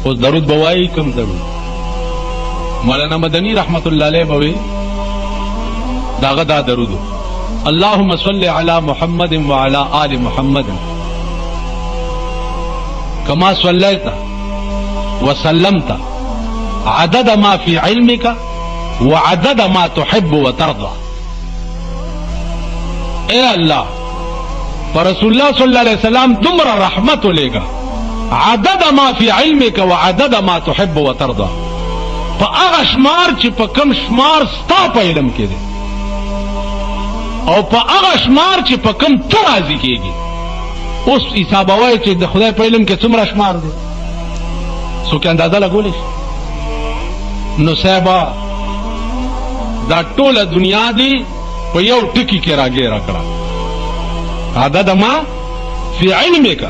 اوس درود بوایي کوم درود مولانا مدنی رحمت الله علیه بوي داغه دا درود اللهم صل على محمد وعلى آل محمد كما صليت وسلمت عدد ما في علمك وعدد ما تحب وترضى. اے اللہ پر رسول اللہ صلی اللہ علیہ وسلم دمر رحمت لے گا عدد ما فی علمک وعدد ما تحب وترضى پا اغا شمار چی پا کم شمار ستا پا علم کے دے او پا اغا شمار چی پا کم ترازی کے گی اس حسابوائی چی دا خدای پا علم کے سمرا شمار دے سو کہ اندازہ لگولیش نو صحبہ دا ټوله دنیا دی په یو ټکی کې راګیره کړه عدد ما فی علمک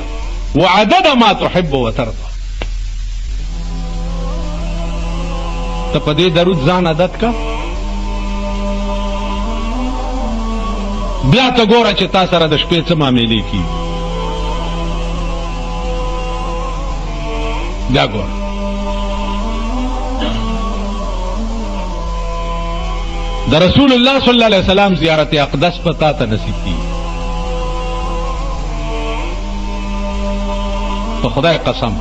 وعدد ما تحب وترضى. ته په دې درود ځان عادت کا بیا ته ګوره چې تا سره د شپې څه معاملې کېږي بیا ګوره د رسول الله صلی الله علیه وسلم زیارت اقدس پتا ته نصیب کی په خدای قسم